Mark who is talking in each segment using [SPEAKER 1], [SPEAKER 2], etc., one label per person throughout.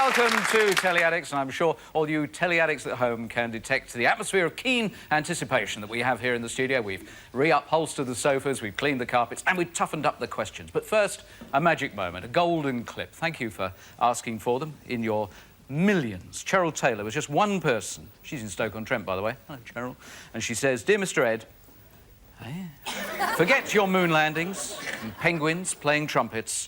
[SPEAKER 1] Welcome to Telly Addicts, and I'm sure all you Telly Addicts at home can detect the atmosphere of keen anticipation that we have here in the studio. We've re-upholstered the sofas, we've cleaned the carpets, and we've toughened up the questions. But first, a magic moment, a golden clip. Thank you for asking for them in your millions. Cheryl Taylor was just one person. She's in Stoke-on-Trent, by the way. Hello, Cheryl. And she says, "Dear Mr. Ed, forget your moon landings and penguins playing trumpets.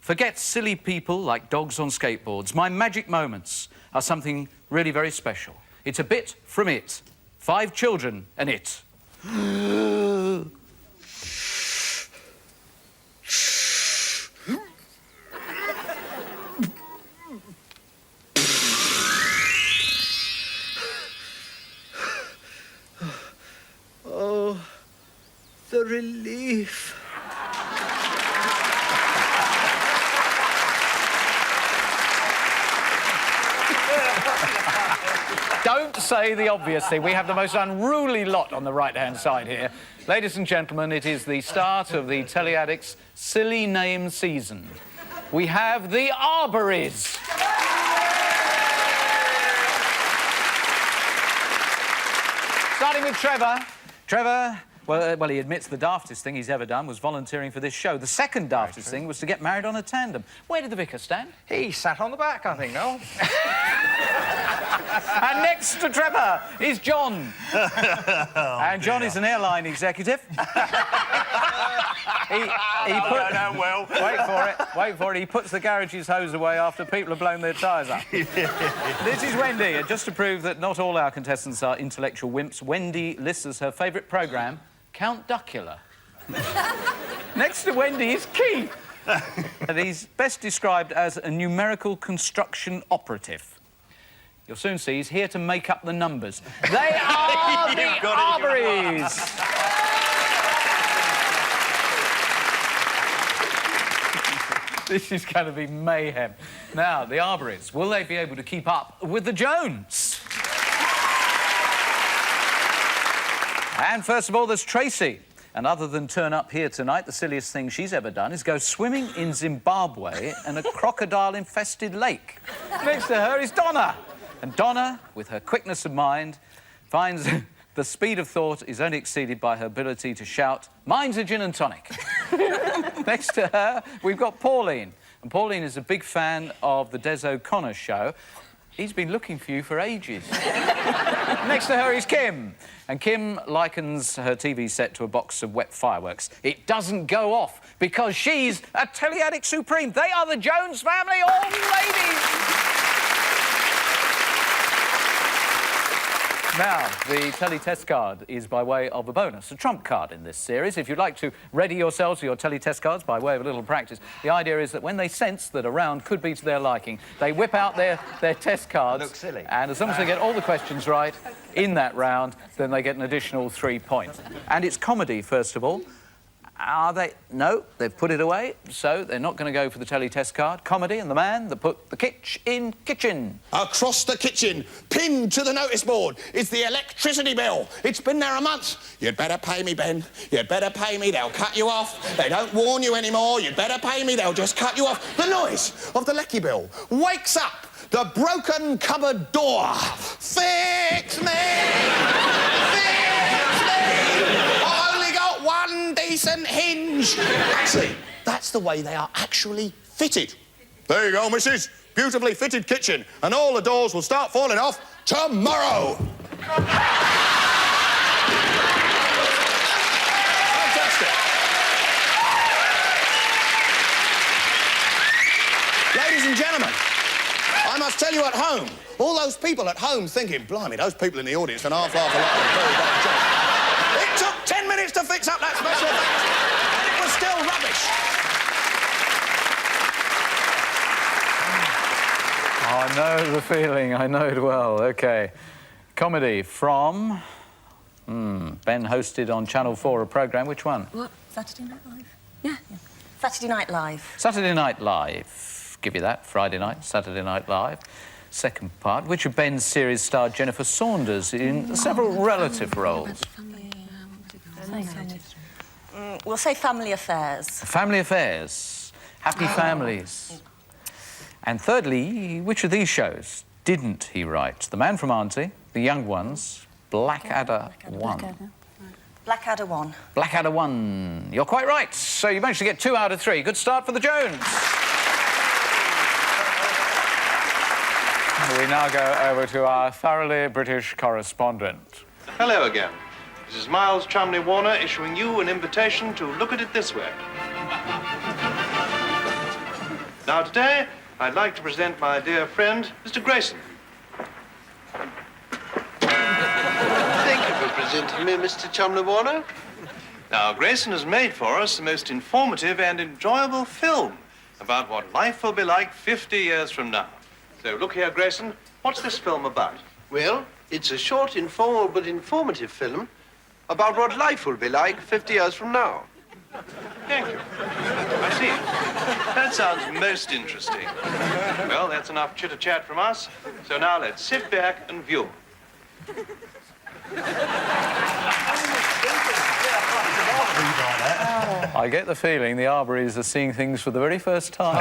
[SPEAKER 1] Forget silly people like dogs on skateboards. My magic moments are something really very special. It's a bit from it. 5 children and it."
[SPEAKER 2] Oh, the relief.
[SPEAKER 1] Don't say the obvious thing. We have the most unruly lot on the right-hand side here. Ladies and gentlemen, it is the start of the Telly Addicts silly name season. We have the Arbories. Starting with Trevor. Trevor, well, he admits the daftest thing he's ever done was volunteering for this show. The second daftest thing was to get married on a tandem. Where did the vicar stand?
[SPEAKER 3] He sat on the back, I think, Noel.
[SPEAKER 1] And next to Trevor is John. And John is an airline executive.
[SPEAKER 3] Well.
[SPEAKER 1] Wait for it. He puts the garage's hose away after people have blown their tyres up. This is Wendy, and just to prove that not all our contestants are intellectual wimps, Wendy lists as her favourite programme Count Duckula. Next to Wendy is Keith. And he's best described as a numerical construction operative. You'll soon see he's here to make up the numbers. They are the Arbories! This is going to be mayhem. Now, the Arbories, will they be able to keep up with the Jones? And first of all, there's Tracy. And other than turn up here tonight, the silliest thing she's ever done is go swimming in Zimbabwe in a crocodile-infested lake. Next to her is Donna. And Donna, with her quickness of mind, finds the speed of thought is only exceeded by her ability to shout, "Mine's a gin and tonic." Next to her, we've got Pauline. And Pauline is a big fan of the Des O'Connor show. He's been looking for you for ages. Next to her is Kim. And Kim likens her TV set to a box of wet fireworks. It doesn't go off because she's a Telly Addict Supreme. They are the Jones family, all ladies. Now, the Telly test card is by way of a bonus, a trump card in this series. If you'd like to ready yourselves for your Telly test cards by way of a little practice, the idea is that when they sense that a round could be to their liking, they whip out their test cards.
[SPEAKER 3] Look silly.
[SPEAKER 1] And as long as they get all the questions right in that round, then they get an additional 3 points. And it's comedy, first of all. Are they? No, they've put it away, so they're not going to go for the Telly test card. Comedy and the man that put the kitch in kitchen.
[SPEAKER 4] Across the kitchen, pinned to the notice board, is the electricity bill. It's been there a month. You'd better pay me, Ben. You'd better pay me. They'll cut you off. They don't warn you anymore. You'd better pay me. They'll just cut you off. The noise of the lecky bill wakes up the broken cupboard door. Fix me! Fix me! I only got one decent hinge. Actually, that's the way they are actually fitted. There you go, missus. Beautifully fitted kitchen, and all the doors will start falling off tomorrow. Fantastic. Ladies and gentlemen, I must tell you at home, all those people at home thinking, blimey, those people in the audience can half laugh a lot of very bad jokes. It took 10 minutes to fix up that special effect, and it was still rubbish.
[SPEAKER 1] I know the feeling, I know it well. OK. Comedy from... Ben hosted on Channel 4 a programme. Which one?
[SPEAKER 5] What? Saturday Night Live? Yeah. Saturday Night Live.
[SPEAKER 1] Saturday Night Live. Give you that. Friday night, Saturday Night Live. Second part. Which of Ben's series starred Jennifer Saunders in several relative roles?
[SPEAKER 5] We'll say Family Affairs.
[SPEAKER 1] Family Affairs. Happy families. And thirdly, which of these shows didn't he write? The Man from Auntie, The Young Ones, Blackadder 1.
[SPEAKER 5] Blackadder 1.
[SPEAKER 1] Blackadder 1. You're quite right. So you managed to get 2 out of 3. Good start for the Jones. We now go over to our thoroughly British correspondent.
[SPEAKER 6] Hello again. This is Miles Chumley Warner issuing you an invitation to look at it this way. Now today, I'd like to present my dear friend, Mr. Grayson.
[SPEAKER 7] Thank you for presenting me, Mr. Chumley Warner.
[SPEAKER 6] Now, Grayson has made for us the most informative and enjoyable film about what life will be like 50 years from now. So, look here, Grayson, what's this film about?
[SPEAKER 7] Well, it's a short, informal but informative film about what life will be like 50 years from now.
[SPEAKER 6] Thank you. I see. That sounds most interesting. Well, that's enough chitter-chat from us. So now let's sit back and view.
[SPEAKER 1] I get the feeling the Arborys are seeing things for the very first time.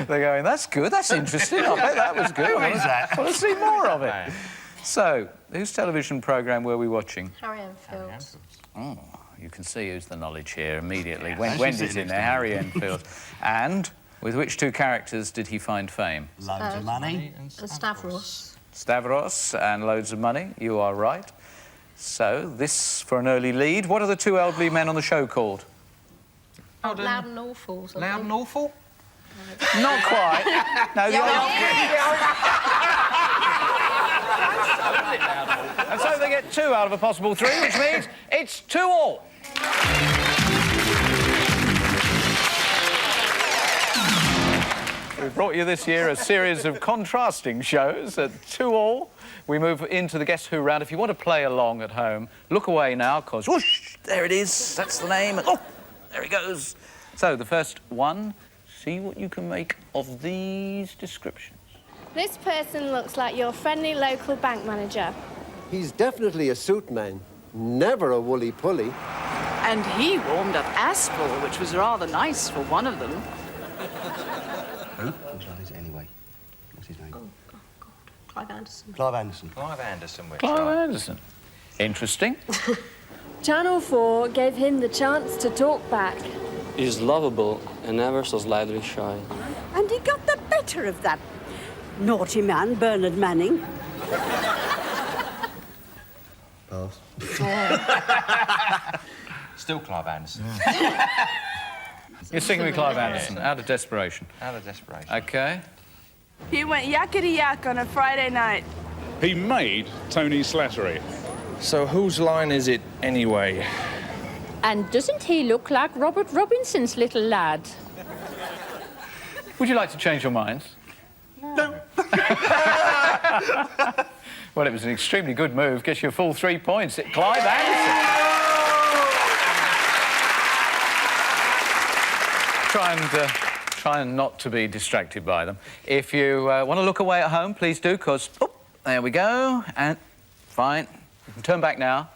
[SPEAKER 1] They're going, that's good, that's interesting. I bet that was good. I want to see more of it. So, whose television programme were we watching?
[SPEAKER 8] Harry Enfield.
[SPEAKER 1] Oh, you can see who's the knowledge here immediately. Wendy's in there, Harry Enfield. And with which 2 characters did he find fame?
[SPEAKER 9] Loads of money.
[SPEAKER 8] And Stavros.
[SPEAKER 1] Stavros and loads of money, you are right. So, this for an early lead. What are the 2 elderly men on the show called?
[SPEAKER 8] Loud and Awful.
[SPEAKER 3] Loud and Awful?
[SPEAKER 1] Not quite. No, the And so they get 2 out of a possible 3, which means it's 2-all. We've brought you this year a series of contrasting shows at 2-all. We move into the Guess Who round. If you want to play along at home, look away now, because whoosh, there it is. That's the name. Oh, there he goes. So, the first one, see what you can make of these descriptions.
[SPEAKER 10] This person looks like your friendly local bank manager.
[SPEAKER 11] He's definitely a suit man, never a woolly-pully.
[SPEAKER 12] And he warmed up Aspel, which was rather nice for one of them.
[SPEAKER 9] Who? Whose line is it anyway? What's his name?
[SPEAKER 8] Oh, God. Clive Anderson.
[SPEAKER 9] Clive Anderson.
[SPEAKER 3] Clive Anderson, which
[SPEAKER 1] Clive Anderson. Interesting.
[SPEAKER 10] Channel 4 gave him the chance to talk back.
[SPEAKER 13] He's lovable and ever so slightly shy.
[SPEAKER 14] And he got the better of that naughty man, Bernard Manning.
[SPEAKER 9] Pass.
[SPEAKER 3] Still Clive Anderson.
[SPEAKER 1] You're singing with Clive Anderson, out of desperation.
[SPEAKER 3] Out of desperation.
[SPEAKER 1] OK.
[SPEAKER 15] He went yakety-yak on a Friday night.
[SPEAKER 16] He made Tony Slattery.
[SPEAKER 17] So whose line is it anyway?
[SPEAKER 18] And doesn't he look like Robert Robinson's little lad?
[SPEAKER 1] Would you like to change your minds?
[SPEAKER 15] No.
[SPEAKER 1] Well, it was an extremely good move. Gets you a full 3 points. Clive Anderson. Try and not to be distracted by them. If you want to look away at home, please do, because... Oh, there we go. And fine. You can turn back now.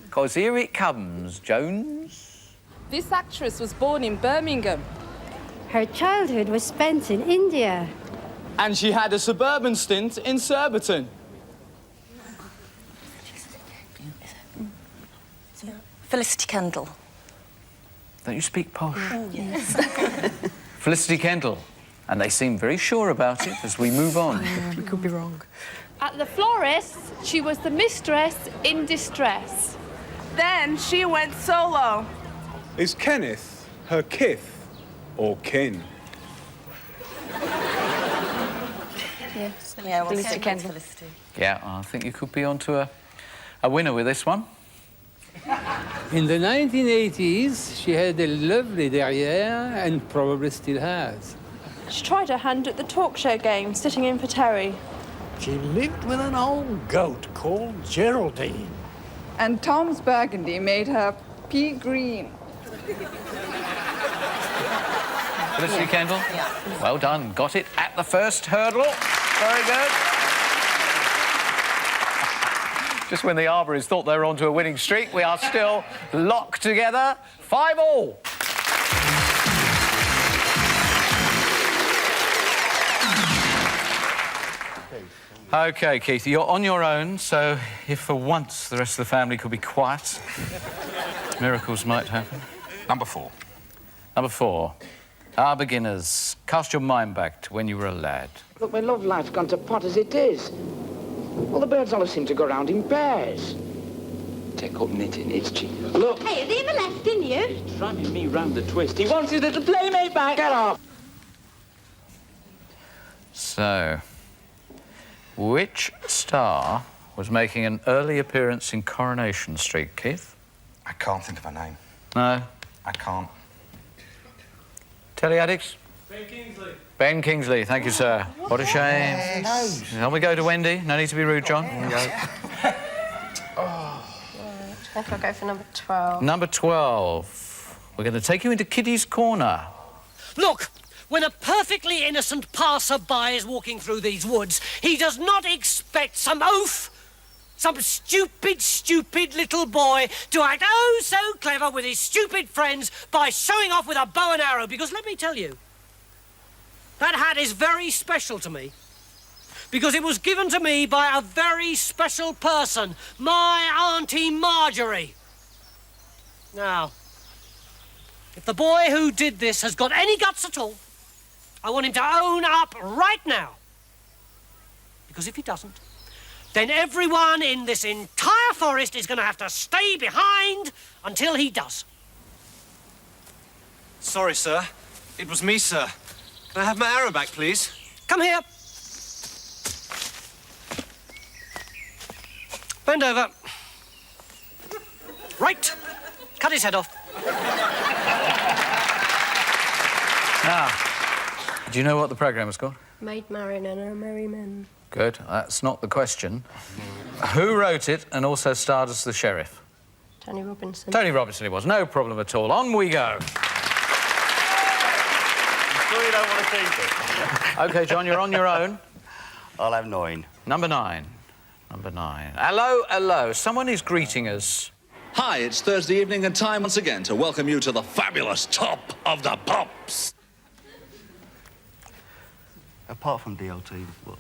[SPEAKER 1] Because here it comes, Jones.
[SPEAKER 15] This actress was born in Birmingham.
[SPEAKER 10] Her childhood was spent in India.
[SPEAKER 17] And she had a suburban stint in Surbiton.
[SPEAKER 5] Felicity Kendall.
[SPEAKER 1] Don't you speak posh?
[SPEAKER 5] Oh, yes.
[SPEAKER 1] Felicity Kendall. And they seem very sure about it as we move on.
[SPEAKER 8] We could be wrong.
[SPEAKER 10] At the florist's, she was the mistress in distress.
[SPEAKER 15] Then she went solo.
[SPEAKER 16] Is Kenneth her kith or kin?
[SPEAKER 5] Yes. Yeah, well,
[SPEAKER 8] Felicity Kendall.
[SPEAKER 5] Felicity.
[SPEAKER 1] Yeah, I think you could be onto a winner with this one.
[SPEAKER 19] In the 1980s, she had a lovely derrière and probably still has.
[SPEAKER 10] She tried her hand at the talk show game, sitting in for Terry.
[SPEAKER 2] She lived with an old goat called Geraldine.
[SPEAKER 12] And Tom's Burgundy made her pea green.
[SPEAKER 1] Felicity Kendall? Yeah. Well done. Got it at the first hurdle. Very good. Just when the Arborys thought they were onto a winning streak, we are still locked together. 5-all. OK, Keith, you're on your own, so if for once the rest of the family could be quiet, miracles might happen.
[SPEAKER 3] Number 4.
[SPEAKER 1] Number 4. Our beginners. Cast your mind back to when you were a lad.
[SPEAKER 20] Look, my love life's gone to pot as it is. All the birds always seem to go round in pairs.
[SPEAKER 9] Take up knitting, it's cheap.
[SPEAKER 20] Look.
[SPEAKER 14] Hey, have they ever left in you?
[SPEAKER 20] He's driving me round the twist. He wants his little playmate back. Get off.
[SPEAKER 1] So, which star was making an early appearance in Coronation Street, Keith?
[SPEAKER 3] I can't think of her name.
[SPEAKER 1] No?
[SPEAKER 3] I can't.
[SPEAKER 1] Telly Addicts?
[SPEAKER 8] Ben Kingsley.
[SPEAKER 1] Ben Kingsley, thank you, sir. What a shame. Can we go to Wendy? No need to be rude, John.
[SPEAKER 8] I think I'll go for number 12.
[SPEAKER 1] Number 12. We're going to take you into Kitty's Corner.
[SPEAKER 21] Look, when a perfectly innocent passer-by is walking through these woods, he does not expect some oaf, some stupid little boy to act oh so clever with his stupid friends by showing off with a bow and arrow, because let me tell you, that hat is very special to me. Because it was given to me by a very special person, my Auntie Marjorie. Now, if the boy who did this has got any guts at all, I want him to own up right now. Because if he doesn't, then everyone in this entire forest is going to have to stay behind until he does.
[SPEAKER 6] Sorry, sir. It was me, sir. Can I have my arrow back, please?
[SPEAKER 21] Come here. Bend over. Right. Cut his head off.
[SPEAKER 1] Now, do you know what the programme was called?
[SPEAKER 8] Maid Marian and her merry men.
[SPEAKER 1] Good. That's not the question. Who wrote it and also starred as the sheriff?
[SPEAKER 8] Tony Robinson.
[SPEAKER 1] Tony Robinson it was. No problem at all. On we go.
[SPEAKER 9] You sure you don't want to keep it?
[SPEAKER 1] OK, John, you're on your own.
[SPEAKER 9] I'll have 9.
[SPEAKER 1] Number 9. Number 9. Hello, hello. Someone is greeting us.
[SPEAKER 22] Hi, it's Thursday evening and time once again to welcome you to the fabulous Top of the Pops.
[SPEAKER 9] Apart from DLT, what?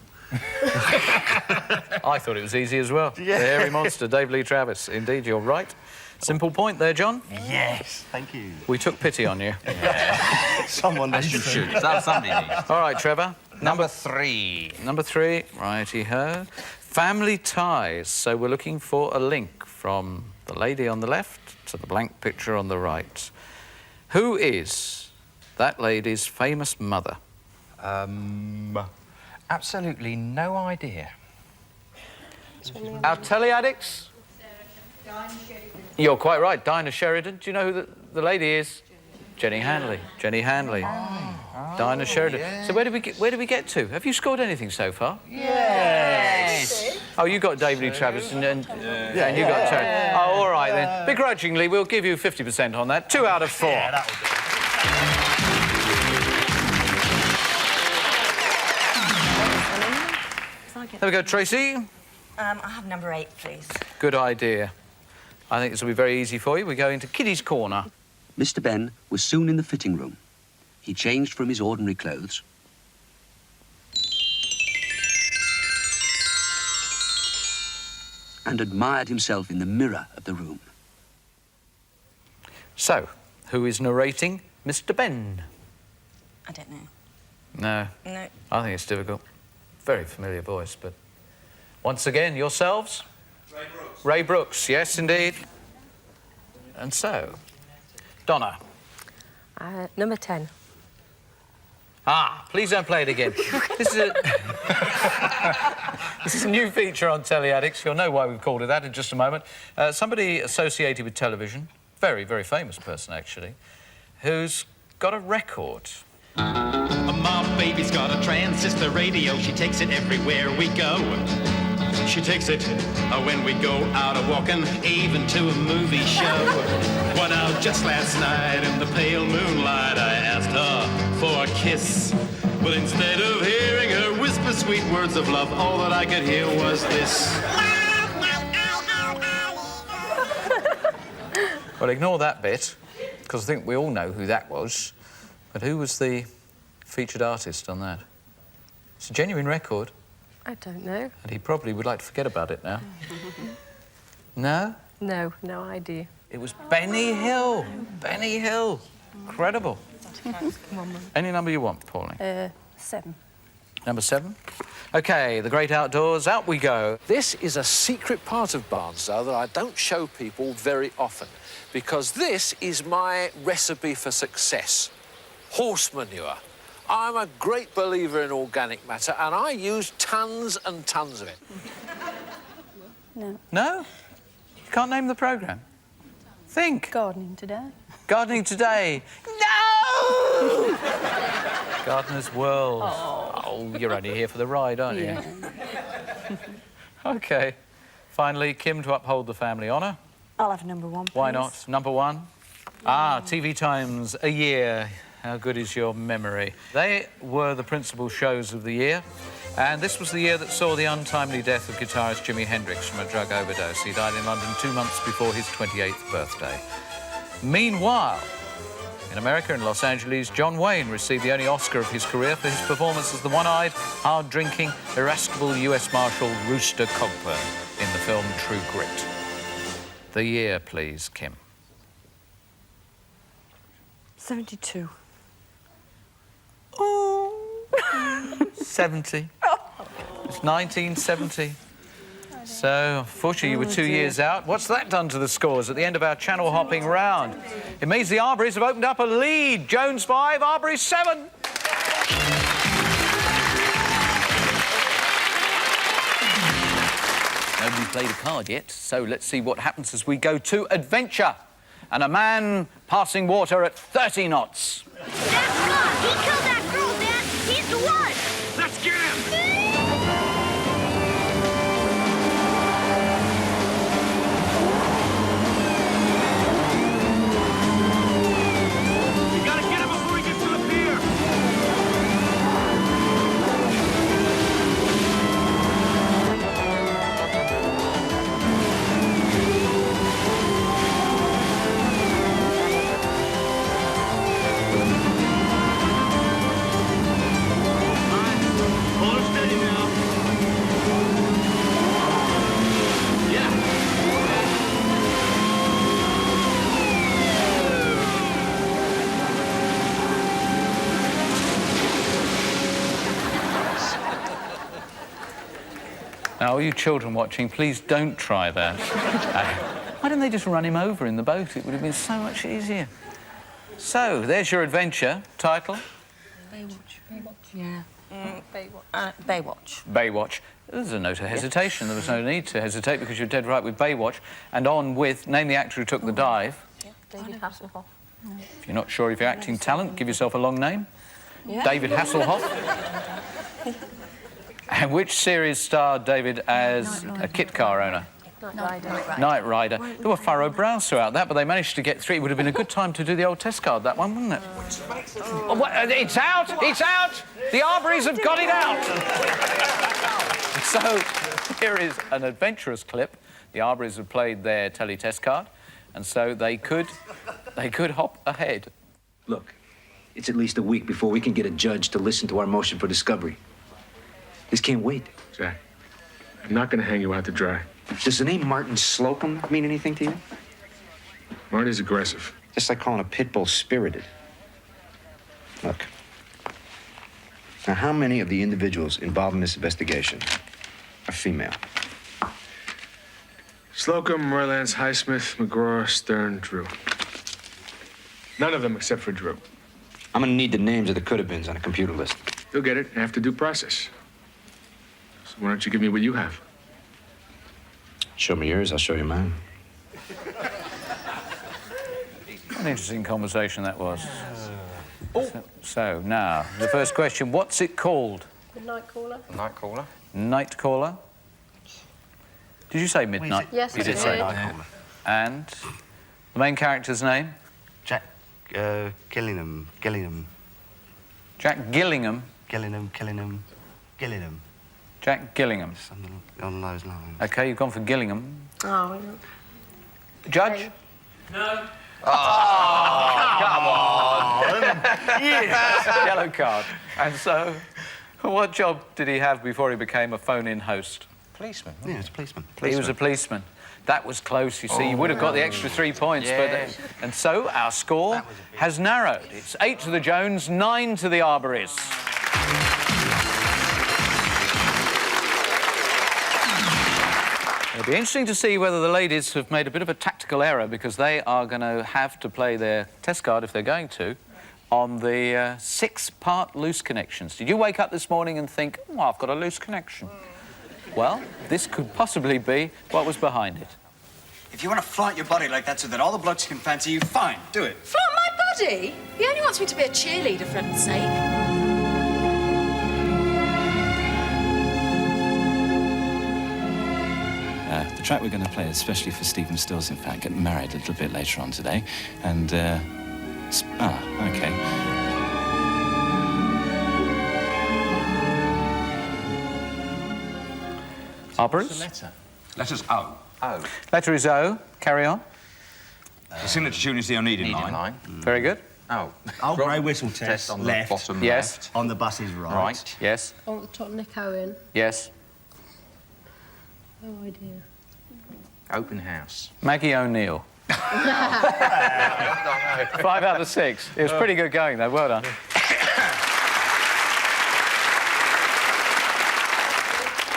[SPEAKER 1] I thought it was easy as well.
[SPEAKER 9] Yeah.
[SPEAKER 1] The hairy monster, Dave Lee Travis. Indeed, you're right. Simple point there, John.
[SPEAKER 9] Yes, thank you.
[SPEAKER 1] We took pity on you.
[SPEAKER 9] Yeah. Someone
[SPEAKER 3] As you should. That's somebody needs.
[SPEAKER 1] All right, Trevor.
[SPEAKER 3] Number 3.
[SPEAKER 1] Number 3, righty-ho. Family ties. So we're looking for a link from the lady on the left to the blank picture on the right. Who is that lady's famous mother?
[SPEAKER 3] Absolutely no idea.
[SPEAKER 1] Our Telly Addicts? You're quite right, Dinah Sheridan. Do you know who the lady is? Jenny Hanley. Jenny Hanley. Dinah Sheridan.
[SPEAKER 3] Yeah.
[SPEAKER 1] So where did we get to? Have you scored anything so far?
[SPEAKER 3] Yes.
[SPEAKER 1] Oh, you got David Lee Travis and you got Terry. Oh, all right then. Begrudgingly, we'll give you 50% on that. 2 out of 4.
[SPEAKER 3] Yeah, that'll do.
[SPEAKER 1] There we go, Tracy.
[SPEAKER 5] I have number 8, please.
[SPEAKER 1] Good idea. I think this will be very easy for you. We go into Kitty's Corner.
[SPEAKER 9] Mr. Ben was soon in the fitting room. He changed from his ordinary clothes and admired himself in the mirror of the room.
[SPEAKER 1] So, who is narrating Mr. Ben?
[SPEAKER 5] I don't know.
[SPEAKER 1] No.
[SPEAKER 5] No.
[SPEAKER 1] I think it's difficult. Very familiar voice, but... Once again, yourselves?
[SPEAKER 6] Ray Brooks.
[SPEAKER 1] Ray Brooks, yes, indeed. And so, Donna.
[SPEAKER 8] Number 10.
[SPEAKER 1] Ah, please don't play it again. This is a new feature on Telly Addicts. You'll know why we've called it that in just a moment. Somebody associated with television, very, very famous person, actually, who's got a record.
[SPEAKER 23] My baby's got a transistor radio. She takes it everywhere we go. She takes it when we go out a walking, even to a movie show. Went out just last night in the pale moonlight. I asked her for a kiss, but instead of hearing her whisper sweet words of love, all that I could hear was this.
[SPEAKER 1] Well, ignore that bit, because I think we all know who that was. But who was the featured artist on that? It's a genuine record.
[SPEAKER 8] I don't know.
[SPEAKER 1] And he probably would like to forget about it now. No?
[SPEAKER 8] No, no idea.
[SPEAKER 1] It was Benny Hill. Benny Hill. Incredible. Any number you want, Pauline.
[SPEAKER 8] 7.
[SPEAKER 1] Number 7. OK, the great outdoors, out we go. This is a secret part of Barnsdale that I don't show people very often, because this is my recipe for success. Horse manure. I'm a great believer in organic matter, and I use tons and tons of it.
[SPEAKER 8] No.
[SPEAKER 1] No? You can't name the programme? Think.
[SPEAKER 8] Gardening Today.
[SPEAKER 1] Gardening Today. No! Gardener's World. Oh, you're only here for the ride, aren't you? OK. Finally, Kim to uphold the family honour.
[SPEAKER 5] I'll have number 1, please.
[SPEAKER 1] Why not? Number 1? Ah, TV Times, a year. How good is your memory? They were the principal shows of the year, and this was the year that saw the untimely death of guitarist Jimi Hendrix from a drug overdose. He died in London 2 months before his 28th birthday. Meanwhile, in America, in Los Angeles, John Wayne received the only Oscar of his career for his performance as the one-eyed, hard-drinking, irascible US Marshal Rooster Cogburn in the film True Grit. The year, please, Kim.
[SPEAKER 5] 72.
[SPEAKER 1] 70. It's 1970. So, unfortunately, you were 2 years out. What's that done to the scores at the end of our channel-hopping round? It means the Arborys have opened up a lead. Jones 5, Arborys 7. Nobody played a card yet, so let's see what happens as we go to adventure. And a man passing water at 30 knots.
[SPEAKER 4] That's God! He killed that girl, Dad! He's the one!
[SPEAKER 23] Let's get him! We gotta get him before he gets to the pier!
[SPEAKER 1] Now, all you children watching, please don't try that. Why didn't they just run him over in the boat? It would have been so much easier. So, there's your adventure. Title?
[SPEAKER 5] Baywatch. Yeah. Baywatch.
[SPEAKER 1] Baywatch. There's a note of hesitation. There was no need to hesitate because you're dead right with Baywatch. And on with, name the actor who took the dive.
[SPEAKER 8] David Hasselhoff.
[SPEAKER 1] If you're not sure of your acting talent, give yourself a long name.
[SPEAKER 8] Yeah.
[SPEAKER 1] David Hasselhoff. And which series starred David as a kit car owner? Knight Rider. There were furrow brows throughout that, but they managed to get 3. It would have been a good time to do the old test card, that one, wouldn't it? Oh, what? It's out! It's out! The Arborys have got it out! So, here is an adventurous clip. The Arborys have played their Telly test card, and so they could hop ahead.
[SPEAKER 20] Look, it's at least a week before we can get a judge to listen to our motion for discovery. This can't wait.
[SPEAKER 7] Jack, I'm not going to hang you out to dry.
[SPEAKER 9] Does the name Martin Slocum mean anything to you?
[SPEAKER 7] Marty's aggressive.
[SPEAKER 9] Just like calling a pit bull spirited. Look. Now, how many of the individuals involved in this investigation are female?
[SPEAKER 7] Slocum, Merlance, Highsmith, McGraw, Stern, Drew. None of them except for Drew.
[SPEAKER 9] I'm gonna need the names of the could-have-beens on a computer list.
[SPEAKER 7] You'll get it after due process. So why don't you give me what you have?
[SPEAKER 9] Show me yours, I'll show you mine.
[SPEAKER 1] What an interesting conversation that was. So, now, the first question, what's it called?
[SPEAKER 8] The Night Caller.
[SPEAKER 3] Night Caller.
[SPEAKER 1] Night Caller. Did you say midnight?
[SPEAKER 8] Yes,
[SPEAKER 1] you
[SPEAKER 8] I
[SPEAKER 1] did say
[SPEAKER 8] did.
[SPEAKER 1] Night Caller. And the main character's name?
[SPEAKER 9] Jack, Gillingham.
[SPEAKER 1] Jack Gillingham?
[SPEAKER 9] Gillingham.
[SPEAKER 1] Jack Gillingham.
[SPEAKER 9] Something on those lines.
[SPEAKER 1] OK, you've gone for Gillingham.
[SPEAKER 8] Oh,
[SPEAKER 1] Judge?
[SPEAKER 21] No.
[SPEAKER 1] Oh, come on. Yes. Yellow card. And so, What job did he have before he became a phone-in host?
[SPEAKER 3] Policeman.
[SPEAKER 9] Yeah, it's a policeman.
[SPEAKER 1] He was a policeman. That was close, you see. You would have got the extra 3 points.
[SPEAKER 3] Yeah.
[SPEAKER 1] And so our score has narrowed. It's 8 to the Jones, 9 to the Arborys. It'll be interesting to see whether the ladies have made a bit of a tactical error, because they are going to have to play their test card, if they're going to, on the 6-part loose connections. Did you wake up this morning and think, oh, I've got a loose connection? Well, this could possibly be what was behind it.
[SPEAKER 11] If you want to flaunt your body like that so that all the blokes can fancy you, fine, do it.
[SPEAKER 10] Flaunt my body? He only wants me to be a cheerleader, for heaven's sake.
[SPEAKER 13] The track we're going to play, especially for Stephen Stills, in fact, getting married a little bit later on today. And, okay.
[SPEAKER 1] Arborys?
[SPEAKER 3] Letter.
[SPEAKER 22] Letter's O.
[SPEAKER 3] O.
[SPEAKER 1] Letter is O. Carry on.
[SPEAKER 22] The signature tune is the Oneiding line.
[SPEAKER 1] Very good.
[SPEAKER 3] Oh.
[SPEAKER 11] Old grey whistle test
[SPEAKER 3] on
[SPEAKER 11] left.
[SPEAKER 3] the bottom
[SPEAKER 1] Yes.
[SPEAKER 3] left.
[SPEAKER 11] On the bus is right.
[SPEAKER 3] Right.
[SPEAKER 1] Yes.
[SPEAKER 8] Oh, the top Nick Owen.
[SPEAKER 1] Yes.
[SPEAKER 8] Oh, idea.
[SPEAKER 3] Open house.
[SPEAKER 1] Maggie O'Neill. 5 out of 6. It was pretty good going, though. Well done.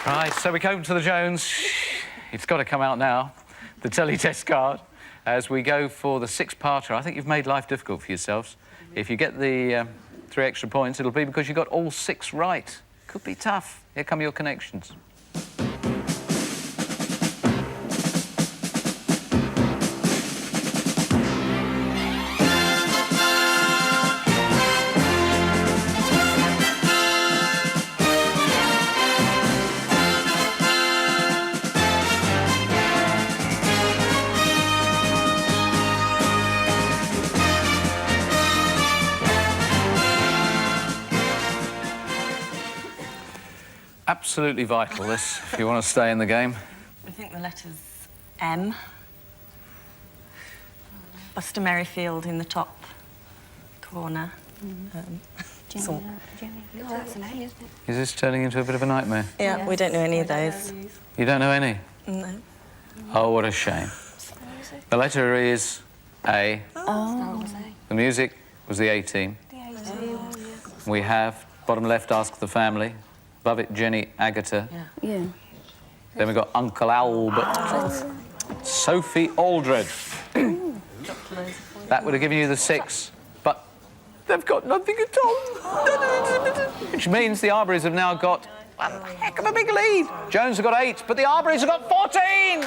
[SPEAKER 1] Right, so we come to the Jones. It's got to come out now. The Telly test card. As we go for the 6-parter, I think you've made life difficult for yourselves. If you get the 3 extra points, it'll be because you got all 6 right. Could be tough. Here come your connections. Absolutely vital, this, if you want to stay in the game.
[SPEAKER 5] I think the letter's M. Buster Merrifield in the top corner.
[SPEAKER 8] Oh, that's an A, isn't it?
[SPEAKER 1] Is this turning into a bit of a nightmare?
[SPEAKER 5] Yeah, we don't know any of those.
[SPEAKER 1] You don't know any?
[SPEAKER 5] No.
[SPEAKER 1] Oh, what a shame. The letter is A.
[SPEAKER 8] Oh.
[SPEAKER 1] The music was the A team. We have, bottom left, Ask the Family. Above it, Jenny Agatha.
[SPEAKER 8] Yeah.
[SPEAKER 1] Then we've got Uncle Albert. Sophie Aldred. That would have given you the 6, but they've got nothing at all. Which means the Arborys have now got a heck of a big lead. Jones have got 8, but the Arborys have got 14!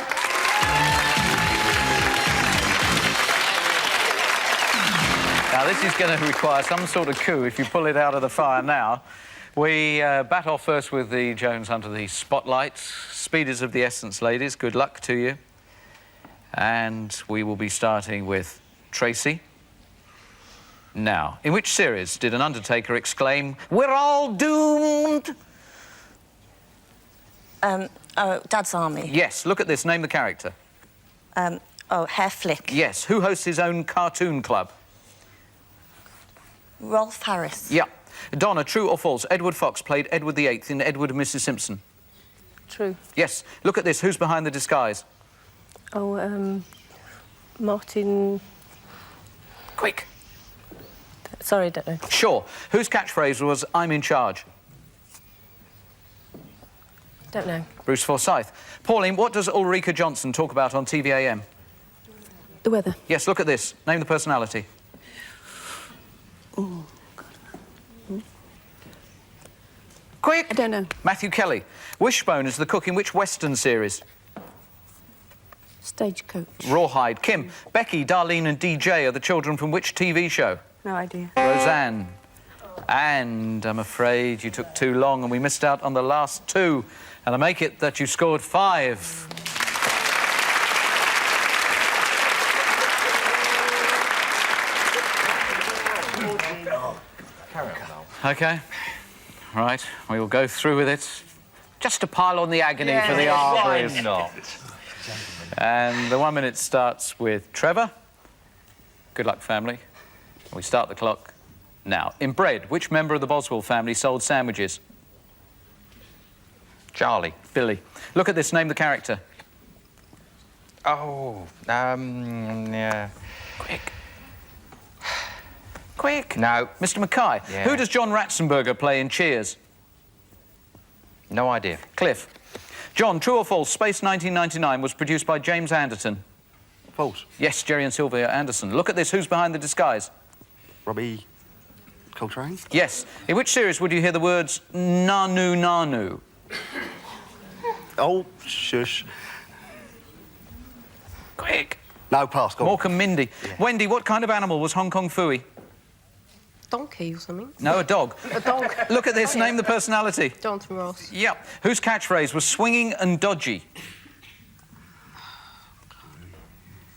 [SPEAKER 1] Now, this is going to require some sort of coup if you pull it out of the fire now. We bat off first with the Jones under the spotlight. Speed is of the essence, ladies. Good luck to you. And we will be starting with Tracy. Now, in which series did an undertaker exclaim, "We're all doomed"?
[SPEAKER 5] Dad's Army.
[SPEAKER 1] Yes, look at this. Name the character.
[SPEAKER 5] Hair Flick.
[SPEAKER 1] Yes. Who hosts his own cartoon club?
[SPEAKER 5] Rolf Harris.
[SPEAKER 1] Yeah. Donna, true or false? Edward Fox played Edward VIII in Edward and Mrs. Simpson.
[SPEAKER 8] True.
[SPEAKER 1] Yes. Look at this. Who's behind the disguise?
[SPEAKER 8] Oh, Martin...
[SPEAKER 1] Quick.
[SPEAKER 8] Sorry, don't know.
[SPEAKER 1] Sure. Whose catchphrase was, "I'm in charge"?
[SPEAKER 8] Don't know.
[SPEAKER 1] Bruce Forsyth. Pauline, what does Ulrika Johnson talk about on TVAM?
[SPEAKER 8] The weather.
[SPEAKER 1] Yes, look at this. Name the personality.
[SPEAKER 8] Oh, God.
[SPEAKER 1] Quick!
[SPEAKER 8] I don't know.
[SPEAKER 1] Matthew Kelly. Wishbone is the cook in which Western series?
[SPEAKER 8] Stagecoach.
[SPEAKER 1] Rawhide. Kim. Becky, Darlene and DJ are the children from which TV show?
[SPEAKER 8] No idea.
[SPEAKER 1] Roseanne. And I'm afraid you took too long and we missed out on the last 2. And I make it that you scored 5. OK. Right, we will go through with it. Just to pile on the agony for the Arborys.
[SPEAKER 3] Why not?
[SPEAKER 1] And the 1 minute starts with Trevor. Good luck, family. We start the clock now. In bread, which member of the Boswell family sold sandwiches?
[SPEAKER 3] Charlie.
[SPEAKER 1] Billy. Look at this, name the character.
[SPEAKER 3] Oh, yeah.
[SPEAKER 1] Quick. Quick.
[SPEAKER 3] No.
[SPEAKER 1] Mr. Mackay.
[SPEAKER 3] Yeah.
[SPEAKER 1] Who does John Ratzenberger play in Cheers?
[SPEAKER 3] No idea.
[SPEAKER 1] Cliff. John, true or false, Space 1999 was produced by James Anderton?
[SPEAKER 15] False.
[SPEAKER 1] Yes, Jerry and Sylvia Anderson. Look at this, who's behind the disguise?
[SPEAKER 15] Robbie Coltrane?
[SPEAKER 1] Yes. In which series would you hear the words Nanu Nanu?
[SPEAKER 15] Oh, shush.
[SPEAKER 1] Quick.
[SPEAKER 15] No, pass, go on.
[SPEAKER 1] Mork and Mindy. Yeah. Wendy, what kind of animal was Hong Kong Phooey?
[SPEAKER 17] Donkey or something.
[SPEAKER 1] No, a dog.
[SPEAKER 17] A dog.
[SPEAKER 1] Look at this, name the personality.
[SPEAKER 17] Jonathan Ross.
[SPEAKER 1] Yep. Whose catchphrase was swinging and dodgy?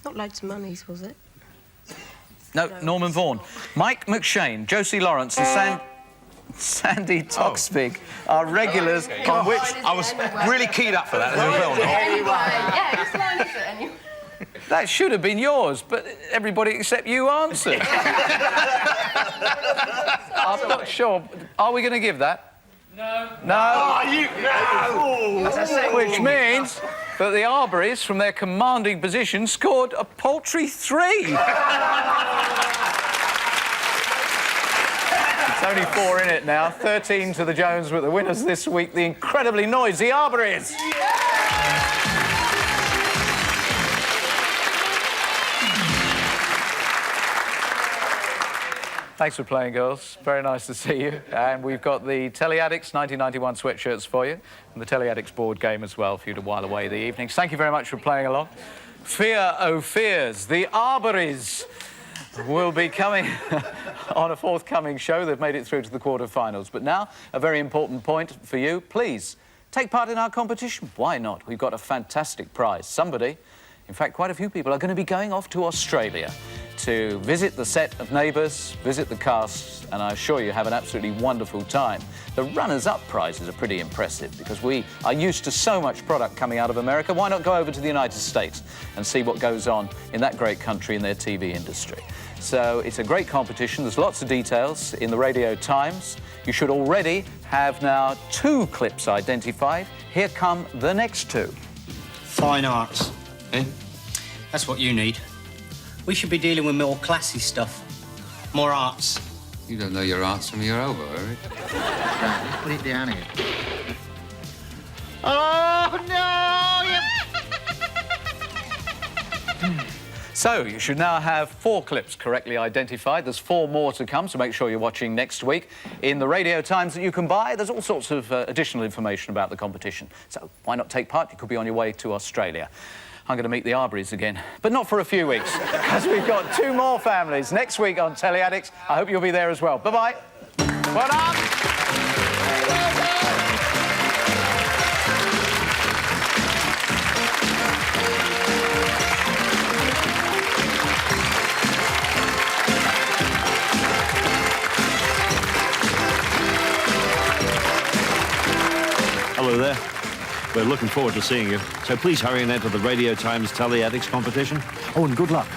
[SPEAKER 17] Not loads of monies, was it?
[SPEAKER 1] No, Norman Vaughan. Mike McShane, Josie Lawrence and Sandy Toksvig are regulars on which...
[SPEAKER 23] I was really keyed up for that.
[SPEAKER 17] Yeah, whose line is it anyway?
[SPEAKER 1] That should have been yours, but everybody except you answered. I'm not sure. Are we going to give that? No. No?
[SPEAKER 23] Oh,
[SPEAKER 1] no! Which means that the Arborys, from their commanding position, scored a paltry 3. It's only 4 in it now. 13 to the Jones with the winners this week, the incredibly noisy Arborys. Thanks for playing, girls. Very nice to see you. And we've got the Telly Addicts 1991 sweatshirts for you, and the Telly Addicts board game as well for you to while away the evenings. Thank you very much for playing along. Fear, oh fears, the Arborys will be coming on a forthcoming show. They've made it through to the quarterfinals. But now, a very important point for you. Please, take part in our competition. Why not? We've got a fantastic prize. Somebody, in fact, quite a few people, are going to be going off to Australia to visit the set of Neighbours, visit the cast, and I assure you have an absolutely wonderful time. The runners-up prizes are pretty impressive because we are used to so much product coming out of America. Why not go over to the United States and see what goes on in that great country in their TV industry? So it's a great competition. There's lots of details in the Radio Times. You should already have now 2 clips identified. Here come the next 2.
[SPEAKER 18] Fine arts.
[SPEAKER 23] Eh?
[SPEAKER 18] That's what you need. We should be dealing with more classy stuff. More arts.
[SPEAKER 24] You don't know your arts from your elbow, Eric.
[SPEAKER 3] Put it down here.
[SPEAKER 23] Oh, no!
[SPEAKER 1] So, you should now have 4 clips correctly identified. There's 4 more to come, so make sure you're watching next week. In the Radio Times that you can buy, there's all sorts of additional information about the competition. So, why not take part? You could be on your way to Australia. I'm going to meet the Arborys again, but not for a few weeks, because we've got 2 more families next week on Telly Addicts. I hope you'll be there as well. Bye-bye. Well done.
[SPEAKER 25] Hello there. We're looking forward to seeing you. So please hurry and enter the Radio Times Telly Addicts competition. Oh, and good luck.